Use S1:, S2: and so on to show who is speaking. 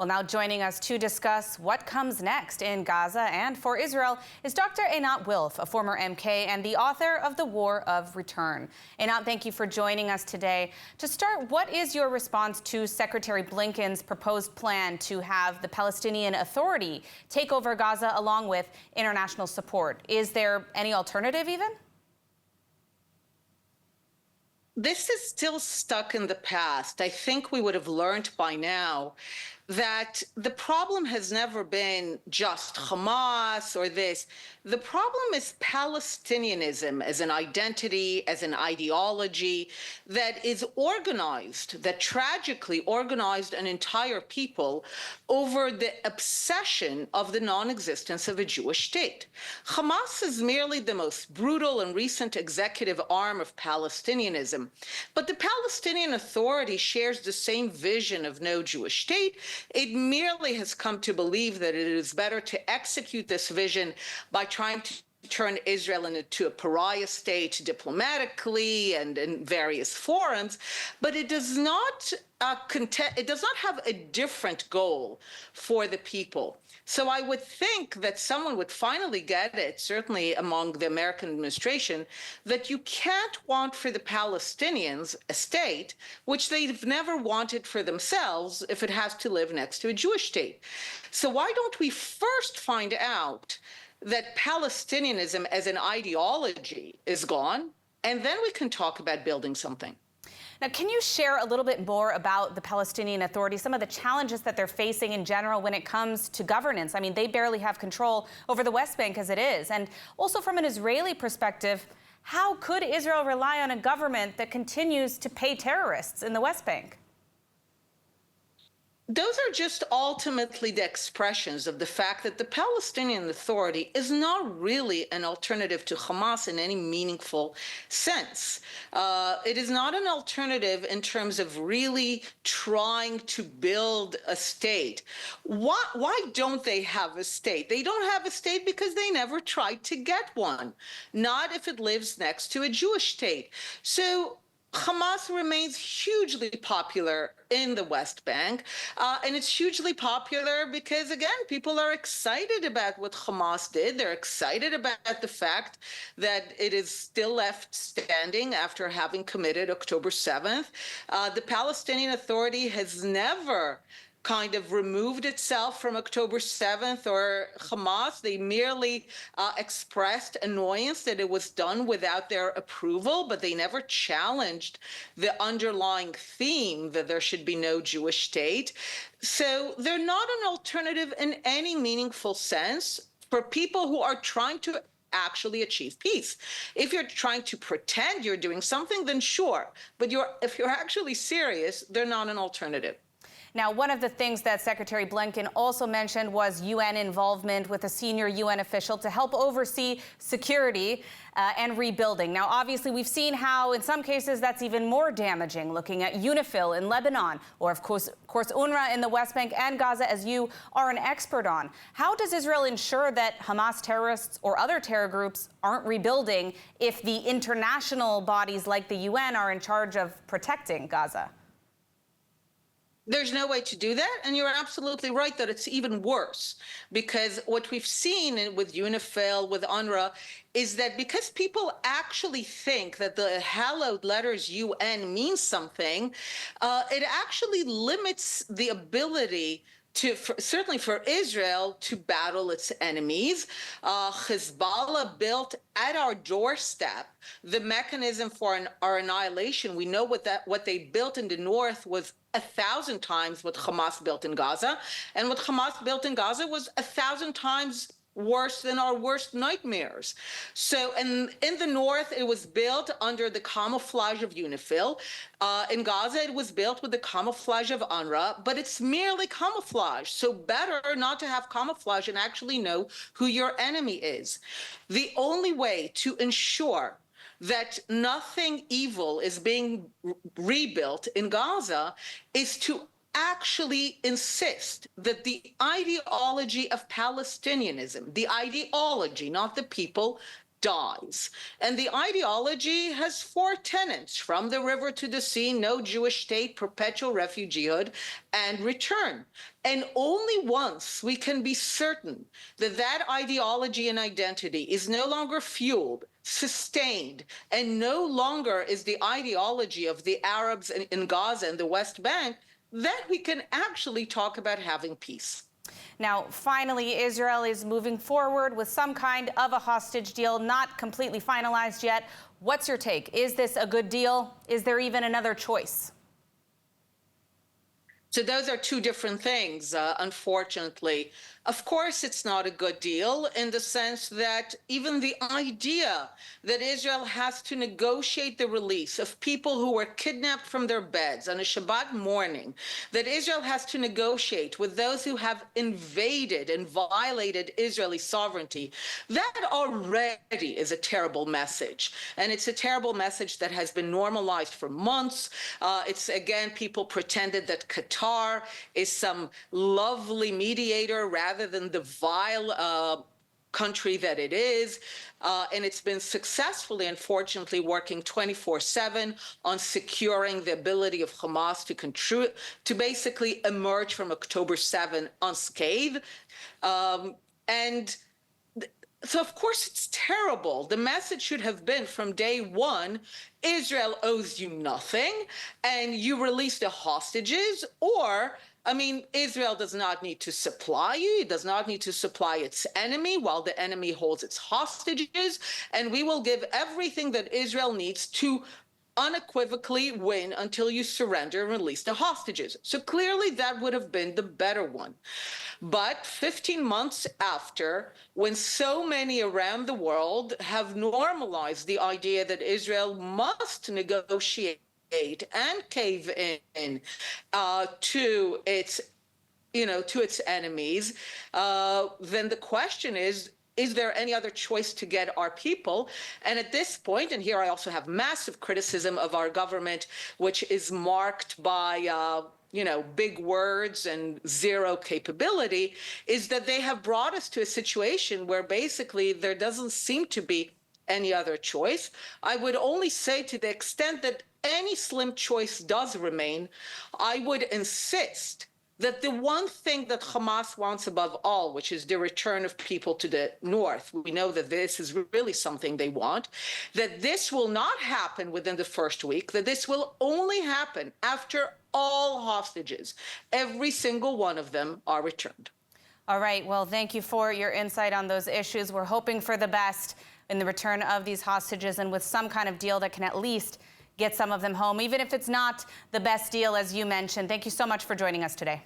S1: Well, now joining us to discuss what comes next in Gaza and for Israel is Dr. Einat Wilf, a former MK and the author of The War of Return. Einat, thank you for joining us today. To start, what is your response to Secretary Blinken's proposed plan to have the Palestinian Authority take over Gaza along with international support? Is there any alternative even?
S2: This is still stuck in the past. I think we would have learned by now that the problem has never been just Hamas or this. The problem is Palestinianism as an identity, as an ideology that is organized, that tragically organized an entire people over the obsession of the non-existence of a Jewish state. Hamas is merely the most brutal and recent executive arm of Palestinianism, but the Palestinian Authority shares the same vision of no Jewish state. It merely has come to believe that it is better to execute this vision by trying to turn Israel into a pariah state diplomatically and in various forums, but it does not it does not have a different goal for the people. So I would think that someone would finally get it, certainly among the American administration, that you can't want for the Palestinians a state which they've never wanted for themselves if it has to live next to a Jewish state. So why don't we first find out that Palestinianism as an ideology is gone, and then we can talk about building something.
S1: Now, can you share a little bit more about the Palestinian Authority, some of the challenges that they're facing in general when it comes to governance? I mean, they barely have control over the West Bank as it is. And also from an Israeli perspective, how could Israel rely on a government that continues to pay terrorists in the West Bank?
S2: Those are just ultimately the expressions of the fact that the Palestinian Authority is not really an alternative to Hamas in any meaningful sense. It is not an alternative in terms of really trying to build a state. Why don't they have a state? They don't have a state because they never tried to get one, not if it lives next to a Jewish state. So Hamas remains hugely popular in the West Bank, and it's hugely popular because, again, people are excited about what Hamas did. They're excited about the fact that it is still left standing after having committed October 7th. The Palestinian Authority has never kind of removed itself from October 7th or Hamas. They merely expressed annoyance that it was done without their approval, but they never challenged the underlying theme that there should be no Jewish state. So they're not an alternative in any meaningful sense for people who are trying to actually achieve peace. If you're trying to pretend you're doing something, then sure. But if you're actually serious, they're not an alternative.
S1: Now, one of the things that Secretary Blinken also mentioned was UN involvement with a senior UN official to help oversee security and rebuilding. Now, obviously, we've seen how, in some cases, that's even more damaging, looking at UNIFIL in Lebanon, or, of course, UNRWA in the West Bank and Gaza, as you are an expert on. How does Israel ensure that Hamas terrorists or other terror groups aren't rebuilding if the international bodies like the UN are in charge of protecting Gaza?
S2: There's no way to do that, and you're absolutely right that it's even worse, because what we've seen with UNIFIL, with UNRWA, is that because people actually think that the hallowed letters UN means something, it actually limits the ability certainly for Israel, to battle its enemies. Hezbollah built at our doorstep the mechanism for our annihilation. We know what they built in the north was 1,000 times what Hamas built in Gaza, and what Hamas built in Gaza was 1,000 times worse than our worst nightmares. So, and in the north, it was built under the camouflage of UNIFIL. In Gaza, it was built with the camouflage of UNRWA, but it's merely camouflage. So better not to have camouflage and actually know who your enemy is. The only way to ensure that nothing evil is being rebuilt in Gaza is to actually insist that the ideology of Palestinianism, the ideology, not the people, dies. And the ideology has four tenets: from the river to the sea, no Jewish state, perpetual refugeehood, and return. And only once we can be certain that that ideology and identity is no longer fueled, sustained, and no longer is the ideology of the Arabs in Gaza and the West Bank, that we can actually talk about having peace.
S1: Now, finally, Israel is moving forward with some kind of a hostage deal, not completely finalized yet. What's your take? Is this a good deal? Is there even another choice?
S2: So those are two different things, unfortunately. Of course, it's not a good deal in the sense that even the idea that Israel has to negotiate the release of people who were kidnapped from their beds on a Shabbat morning, that Israel has to negotiate with those who have invaded and violated Israeli sovereignty, that already is a terrible message. And it's a terrible message that has been normalized for months. It's, again, people pretended that Qatar is some lovely mediator rather than the vile country that it is. And it's been successfully, unfortunately, working 24/7 on securing the ability of Hamas to basically emerge from October 7 unscathed. So, of course, it's terrible. The message should have been from day one: Israel owes you nothing, and you release the hostages, or, I mean, Israel does not need to supply you. It does not need to supply its enemy while the enemy holds its hostages, and we will give everything that Israel needs to unequivocally win until you surrender and release the hostages. So clearly that would have been the better one. But 15 months after, when so many around the world have normalized the idea that Israel must negotiate and cave in to its enemies, then the question is there any other choice to get our people? And at this point, and here I also have massive criticism of our government, which is marked by big words and zero capability, is that they have brought us to a situation where basically there doesn't seem to be any other choice. I would only say, to the extent that any slim choice does remain, I would insist that the one thing that Hamas wants above all, which is the return of people to the north, we know that this is really something they want, that this will not happen within the first week, that this will only happen after all hostages, every single one of them, are returned.
S1: All right. Well, thank you for your insight on those issues. We're hoping for the best in the return of these hostages, and with some kind of deal that can at least get some of them home, even if it's not the best deal, as you mentioned. Thank you so much for joining us today.